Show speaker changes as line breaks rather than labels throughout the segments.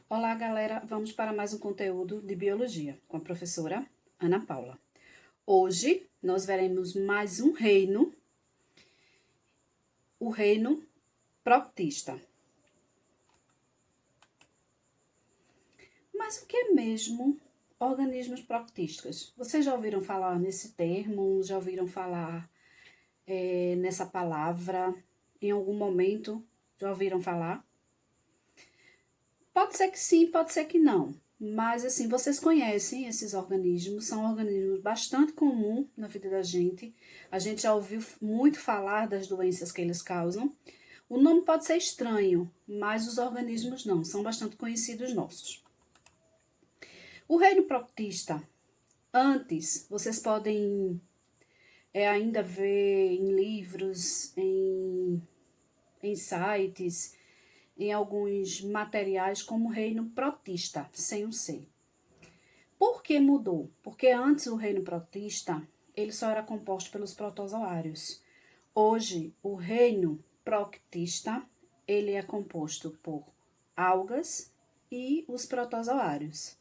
Olá, galera! Vamos para mais um conteúdo de biologia com a professora Ana Paula. Hoje nós veremos mais um reino, o reino proctista. Mas o que é mesmo organismos proctistas? Vocês já ouviram falar nesse termo? Já ouviram falar nessa palavra? Em algum momento já ouviram falar? Pode ser que sim, pode ser que não. Mas, assim, vocês conhecem esses organismos, são organismos bastante comuns na vida da gente. A gente já ouviu muito falar das doenças que eles causam. O nome pode ser estranho, mas os organismos não, são bastante conhecidos nossos. O reino proctista, antes, vocês podem ainda ver em livros, em sites, em alguns materiais como reino protista, sem um C. Por que mudou? Porque antes o reino protista, ele só era composto pelos protozoários. Hoje, o reino proctista, ele é composto por algas e os protozoários.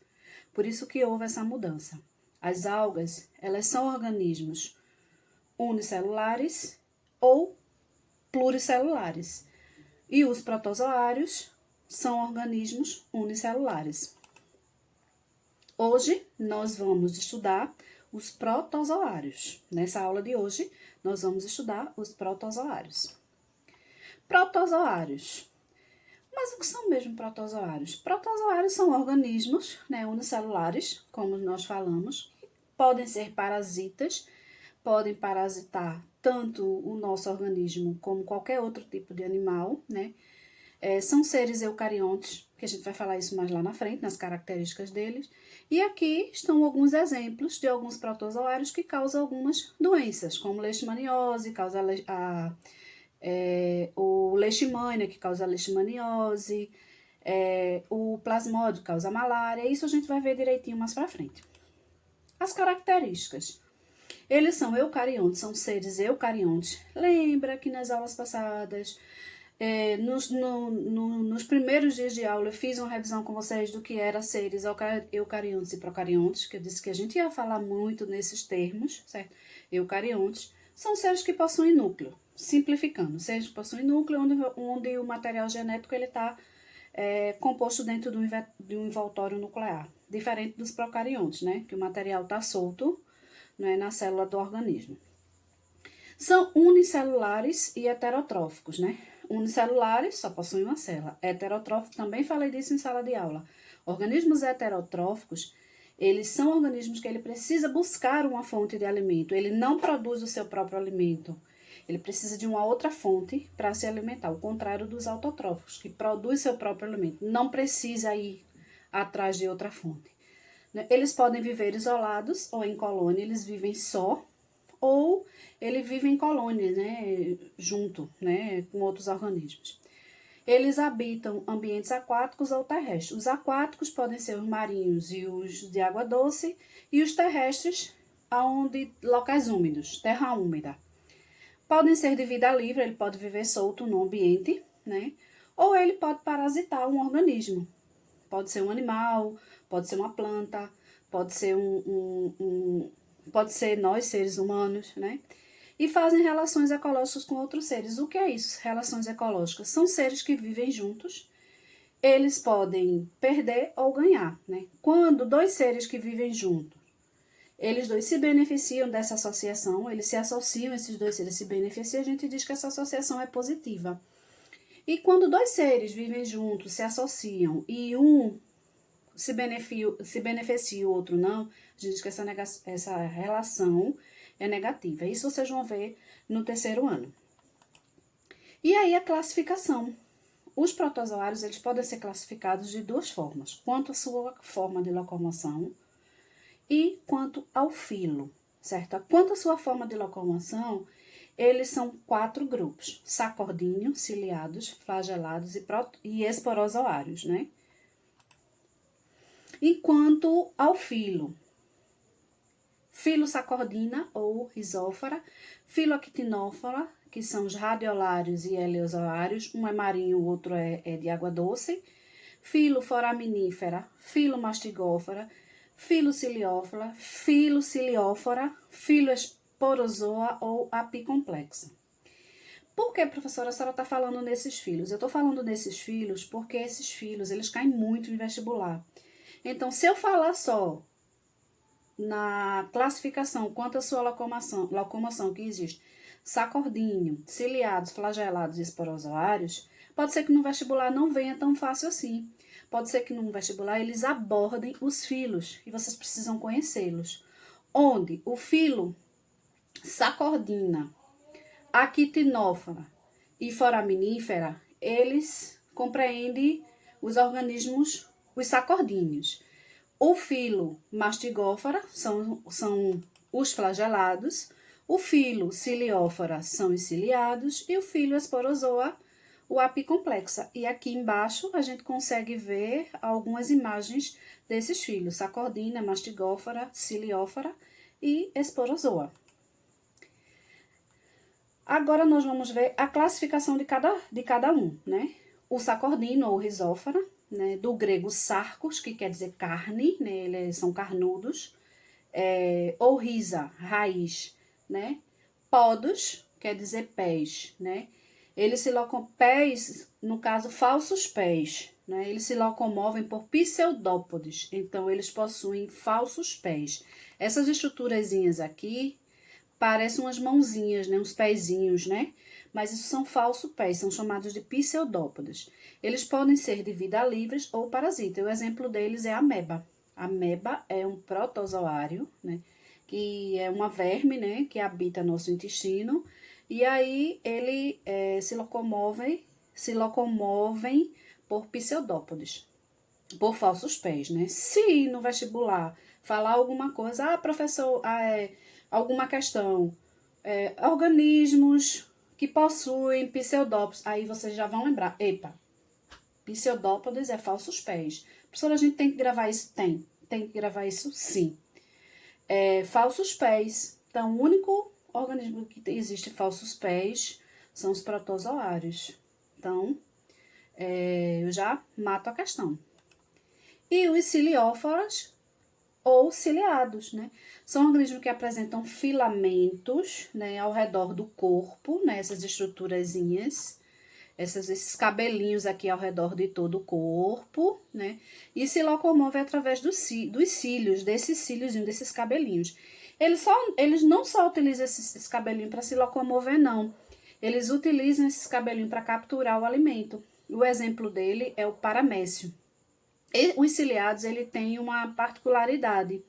Por isso que houve essa mudança. As algas, elas são organismos unicelulares ou pluricelulares. E os protozoários são organismos unicelulares. Hoje, nós vamos estudar os protozoários. Nessa aula de hoje, nós vamos estudar os protozoários. Protozoários. Mas o que são mesmo protozoários? Protozoários são organismos unicelulares, como nós falamos, que podem ser parasitas, podem parasitar tanto o nosso organismo como qualquer outro tipo de animal, né? São seres eucariontes, que a gente vai falar isso mais lá na frente, nas características deles. E aqui estão alguns exemplos de alguns protozoários que causam algumas doenças, como leishmaniose, causa o leishmania, que causa leishmaniose, o plasmódio causa malária. Isso a gente vai ver direitinho mais pra frente. As características. Eles são eucariontes, são seres eucariontes. Lembra que nas aulas passadas, nos primeiros dias de aula, eu fiz uma revisão com vocês do que eram seres eucariontes e procariontes, que eu disse que a gente ia falar muito nesses termos, certo? Eucariontes são seres que possuem núcleo, simplificando, seres que possuem núcleo onde o material genético está composto dentro de um envoltório nuclear, diferente dos procariontes, né? Que o material está solto, né, na célula do organismo. São unicelulares e heterotróficos, né? Unicelulares só possuem uma célula. Heterotróficos, também falei disso em sala de aula. Organismos heterotróficos, eles são organismos que ele precisa buscar uma fonte de alimento. Ele não produz o seu próprio alimento. Ele precisa de uma outra fonte para se alimentar, ao contrário dos autotróficos, que produz seu próprio alimento. Não precisa ir atrás de outra fonte. Eles podem viver isolados ou em colônia, eles vivem só, ou ele vive em colônia, né, junto, né, com outros organismos. Eles habitam ambientes aquáticos ou terrestres. Os aquáticos podem ser os marinhos e os de água doce, e os terrestres, locais úmidos, terra úmida. Podem ser de vida livre, ele pode viver solto no ambiente, né, ou ele pode parasitar um organismo. Pode ser um animal, pode ser uma planta, pode ser pode ser nós, seres humanos, né? E fazem relações ecológicas com outros seres. O que é isso? Relações ecológicas são seres que vivem juntos. Eles podem perder ou ganhar, né? Quando dois seres que vivem juntos, eles dois se beneficiam dessa associação, eles se associam, esses dois seres se beneficiam, a gente diz que essa associação é positiva. E quando dois seres vivem juntos, se associam e um se beneficia e o outro não, a gente diz que essa relação é negativa. Isso vocês vão ver no terceiro ano. E aí a classificação. Os protozoários, eles podem ser classificados de duas formas, quanto à sua forma de locomoção e quanto ao filo, certo? Quanto à sua forma de locomoção, eles são 4 grupos: sacordíneo, ciliados, flagelados e esporozoários, né? Enquanto ao filo, filosacordina ou risófora, filoactinófora, que são os radiolários e eleozoários, um é marinho, o outro é de água doce, filoforaminífera, filomastigófora, filociliófora, filoesporozoa ou apicomplexa. Por que, professora, a senhora está falando nesses filos? Eu estou falando nesses filos porque esses filos, eles caem muito em vestibular. Então, se eu falar só na classificação quanto à sua locomoção que existe, sacordíneo, ciliados, flagelados e esporozoários, pode ser que no vestibular não venha tão fácil assim. Pode ser que no vestibular eles abordem os filos e vocês precisam conhecê-los. Onde o filo sacordina, actinófora e foraminífera, eles compreendem os organismos, os sacordíneos. O filo mastigófora são os flagelados, o filo ciliófora são os ciliados e o filo esporozoa, o apicomplexa. E aqui embaixo a gente consegue ver algumas imagens desses filos, sacordina, mastigófora, ciliófora e esporozoa. Agora nós vamos ver a classificação de cada um, né? O sacordino ou risófora, né? Do grego sarcos, que quer dizer carne, né? Eles são carnudos. Ou risa, raiz, né? Podos, quer dizer pés, né? Eles se locomovem, pés, no caso, falsos pés, né? Eles se locomovem por pseudópodes, então eles possuem falsos pés. Essas estruturazinhas aqui parecem umas mãozinhas, né? Uns pezinhos, né? Mas isso são falsos pés, são chamados de pseudópodes. Eles podem ser de vida livres ou parasita. O exemplo deles é a ameba. A ameba é um protozoário, né? Que é uma verme, né? Que habita nosso intestino. E aí ele se locomovem por pseudópodes, por falsos pés, né? Se no vestibular falar alguma coisa, professor, alguma questão, organismos que possuem pseudópodes, aí vocês já vão lembrar, epa, pseudópodes é falsos pés. Professora, a gente tem que gravar isso? Tem que gravar isso sim. Falsos pés, então o único organismo que existe falsos pés são os protozoários. Então, eu já mato a questão. E os cilióforas ou ciliados, né? São organismos que apresentam filamentos, né, ao redor do corpo, né, essas estruturazinhas, esses cabelinhos aqui ao redor de todo o corpo, né? E se locomovem através dos cílios, desses cabelinhos. Eles não só utilizam esses cabelinhos para se locomover, não. Eles utilizam esses cabelinhos para capturar o alimento. O exemplo dele é o paramécio. E os ciliados, ele tem uma particularidade.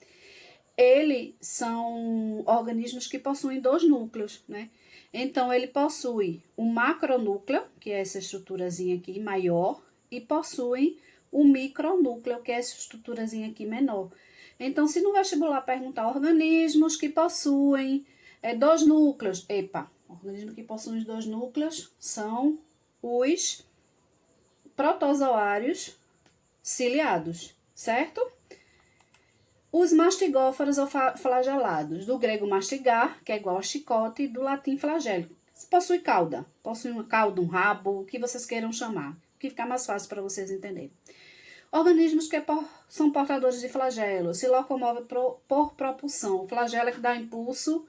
Eles são organismos que possuem 2 núcleos, né? Então, ele possui o macronúcleo, que é essa estruturazinha aqui maior, e possui o micronúcleo, que é essa estruturazinha aqui menor. Então, se no vestibular perguntar organismos que possuem 2 núcleos, organismos que possuem os 2 núcleos são os protozoários ciliados, certo? Os mastigóforos ou flagelados, do grego mastigar, que é igual a chicote, e do latim flagelo. Possui cauda, possui uma cauda, um rabo, o que vocês queiram chamar, que fica mais fácil para vocês entenderem. Organismos que são portadores de flagelo, se locomovem por propulsão. O flagelo é que dá impulso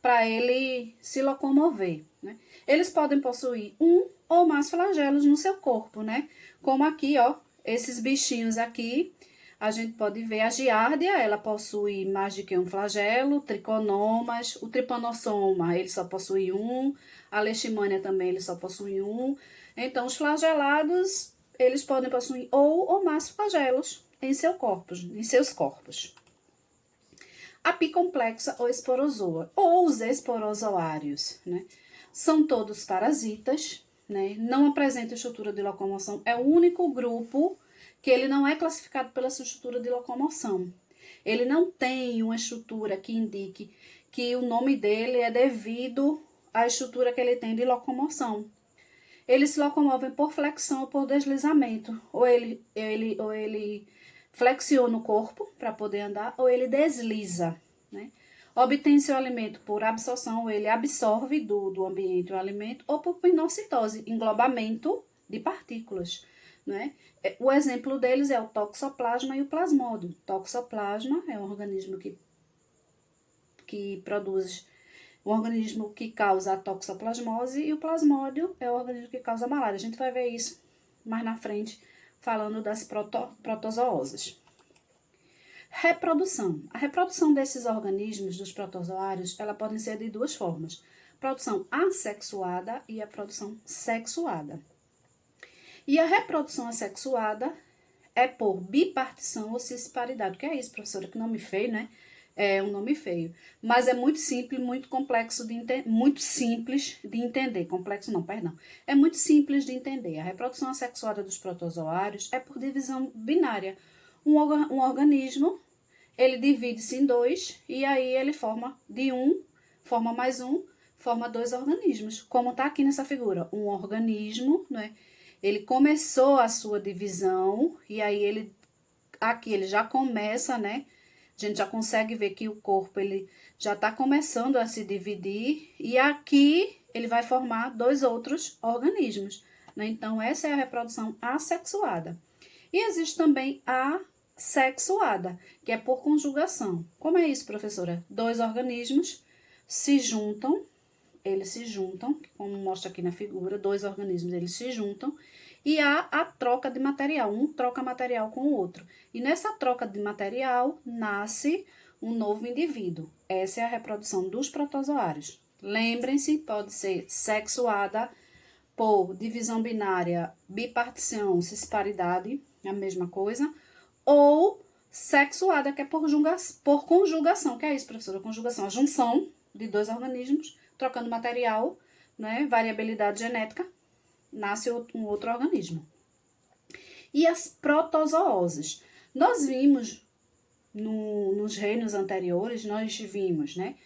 para ele se locomover, né? Eles podem possuir um ou mais flagelos no seu corpo, né? Como aqui, ó, esses bichinhos aqui, a gente pode ver a giardia, ela possui mais de que um flagelo, triconomas, o tripanossoma, ele só possui um, a leishmania também, ele só possui um. Então, os flagelados, eles podem possuir ou mais flagelos em seus corpos. Apicomplexa ou esporozoa, ou os esporozoários, né? São todos parasitas, né? Não apresentam estrutura de locomoção, é o único grupo que ele não é classificado pela sua estrutura de locomoção. Ele não tem uma estrutura que indique que o nome dele é devido à estrutura que ele tem de locomoção. Eles se locomovem por flexão ou por deslizamento. Ou ele flexiona o corpo para poder andar, ou ele desliza, né? Obtém seu alimento por absorção, ou ele absorve do ambiente o alimento, ou por pinocitose, englobamento de partículas. né? O exemplo deles é o toxoplasma e o plasmódio. Toxoplasma é um organismo que produz, um organismo que causa a toxoplasmose, e o plasmódio é o organismo que causa a malária. A gente vai ver isso mais na frente, falando das protozooses. Reprodução. A reprodução desses organismos, dos protozoários, ela pode ser de duas formas. Produção assexuada e a produção sexuada. E a reprodução assexuada é por bipartição ou cisparidade. O que é isso, professora? Que nome feio, né? É um nome feio. Mas é muito simples, muito complexo de entender. Muito simples de entender. Complexo não, perdão. É muito simples de entender. A reprodução assexuada dos protozoários é por divisão binária. Um organismo, ele divide-se em dois e aí ele forma de um, forma mais um, forma dois organismos. Como está aqui nessa figura. Um organismo, né? Ele começou a sua divisão e aí aqui ele já começa, né? A gente já consegue ver que o corpo ele já está começando a se dividir e aqui ele vai formar dois outros organismos, né? Então, essa é a reprodução assexuada. E existe também a sexuada, que é por conjugação. Como é isso, professora? Dois organismos se juntam, eles se juntam, como mostra aqui na figura, dois organismos eles se juntam e há a troca de material, um troca material com o outro. E nessa troca de material nasce um novo indivíduo. Essa é a reprodução dos protozoários. Lembrem-se, pode ser sexuada por divisão binária, bipartição, cisparidade, a mesma coisa, ou sexuada, que é por conjugação. Que é isso, professora? Conjugação, a junção de dois organismos, trocando material, né, variabilidade genética, nasce um outro organismo. E as protozooses. Nós vimos nos reinos anteriores, nós vimos, né?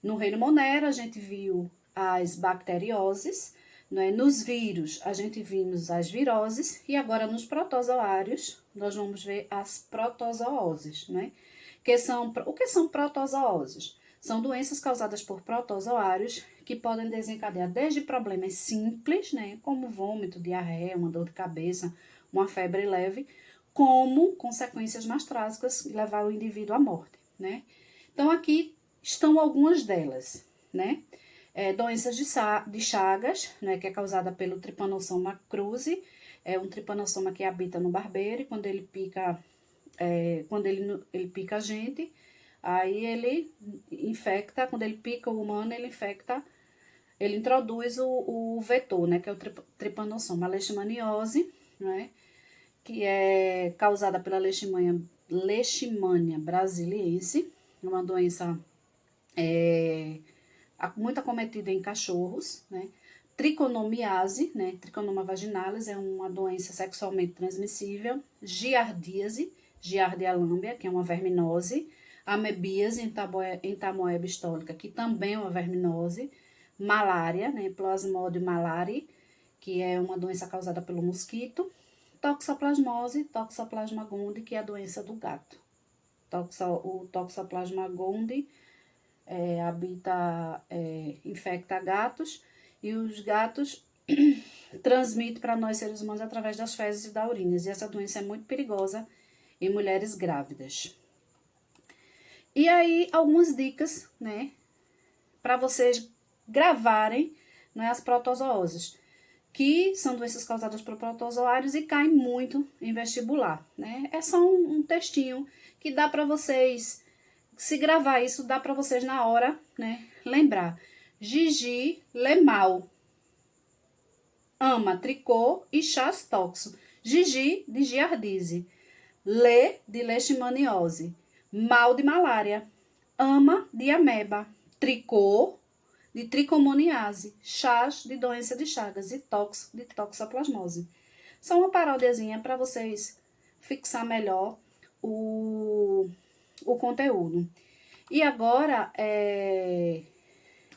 No reino Monera, a gente viu as bacterioses, né? Nos vírus, a gente vimos as viroses, e agora nos protozoários, nós vamos ver as protozooses, né? O que são protozooses? São doenças causadas por protozoários que podem desencadear desde problemas simples, né, como vômito, diarreia, uma dor de cabeça, uma febre leve, como consequências mais trágicas, levar o indivíduo à morte, né? Então, aqui estão algumas delas, né? Doenças de Chagas, né, que é causada pelo Trypanosoma cruzi, é um tripanossoma que habita no barbeiro e quando ele pica, ele pica a gente, aí ele infecta, quando ele pica o humano, ele infecta, ele introduz o vetor, né, que é o tripanossoma. A leishmaniose, né, que é causada pela Leishmania brasiliense, uma doença muito acometida em cachorros, né. Triconomiase, né, Triconoma vaginalis, é uma doença sexualmente transmissível. Giardíase, Giardia lambia, que é uma verminose. Amebíase, Entamoeba histórica, que também é uma verminose. Malária, né, Plasmodium malariae, que é uma doença causada pelo mosquito. Toxoplasmose, Toxoplasma gondii, que é a doença do gato. O Toxoplasma gondii infecta gatos, e os gatos transmitem para nós seres humanos através das fezes e da urina. E essa doença é muito perigosa em mulheres grávidas. E aí, algumas dicas, né, para vocês gravarem, né, as protozooses, que são doenças causadas por protozoários e caem muito em vestibular, né? É só um textinho que dá para vocês, se gravar isso, dá para vocês na hora, né, lembrar. Gigi Lemal, ama tricô e chás toxo. Gigi de giardíase, Le de leishmaniose, mal de malária, ama de ameba, tricô de tricomoniase, chás de doença de Chagas e tox de toxoplasmose. Só uma paródiazinha para vocês fixar melhor o conteúdo. E agora,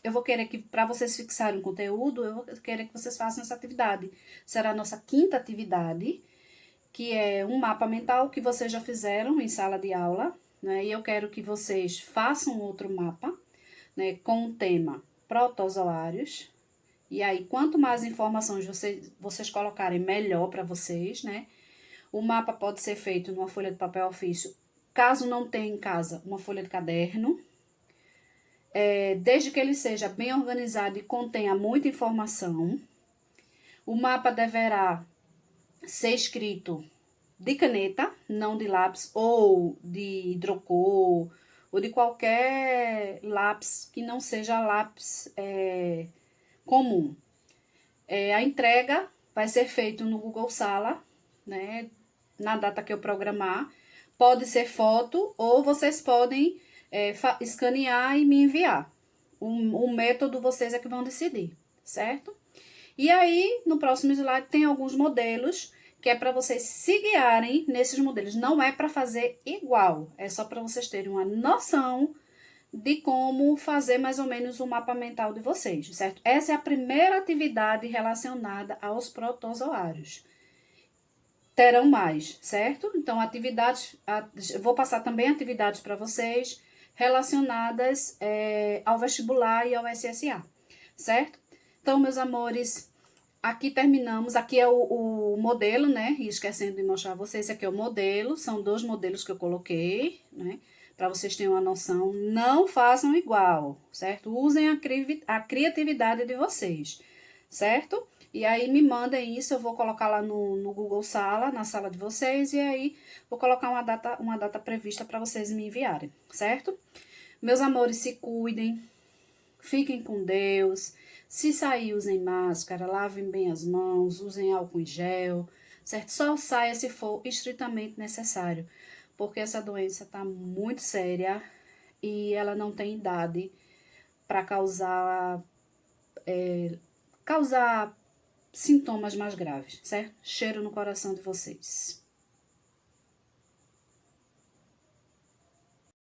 eu vou querer que, para vocês fixarem o conteúdo, eu vou querer que vocês façam essa atividade. Será a nossa quinta atividade, que é um mapa mental que vocês já fizeram em sala de aula, né? E eu quero que vocês façam outro mapa, né, com o tema protozoários. E aí, quanto mais informações vocês colocarem, melhor para vocês, né? O mapa pode ser feito numa folha de papel ofício, caso não tenha em casa uma folha de caderno. Desde que ele seja bem organizado e contenha muita informação. O mapa deverá ser escrito de caneta, não de lápis, ou de hidrocor, ou de qualquer lápis que não seja lápis comum. A entrega vai ser feita no Google Sala, né, na data que eu programar. Pode ser foto, ou vocês podem escanear e me enviar. O método vocês é que vão decidir, certo? E aí, no próximo slide, tem alguns modelos que é para vocês se guiarem nesses modelos. Não é para fazer igual, é só para vocês terem uma noção de como fazer mais ou menos o mapa mental de vocês, certo? Essa é a primeira atividade relacionada aos protozoários. Terão mais, certo? Então, vou passar também atividades para vocês relacionadas ao vestibular e ao SSA, certo? Então, meus amores, aqui terminamos. Aqui é o modelo, né? E esquecendo de mostrar a vocês, esse aqui é o modelo. São 2 modelos que eu coloquei, né? Para vocês terem uma noção. Não façam igual, certo? Usem a criatividade de vocês, certo? E aí me mandem isso, eu vou colocar lá no Google Sala, na sala de vocês, e aí vou colocar uma data prevista para vocês me enviarem, certo? Meus amores, se cuidem, fiquem com Deus. Se sair, usem máscara, lavem bem as mãos, usem álcool em gel, certo? Só saia se for estritamente necessário, porque essa doença tá muito séria e ela não tem idade para causar sintomas mais graves, certo? Cheiro no coração de vocês.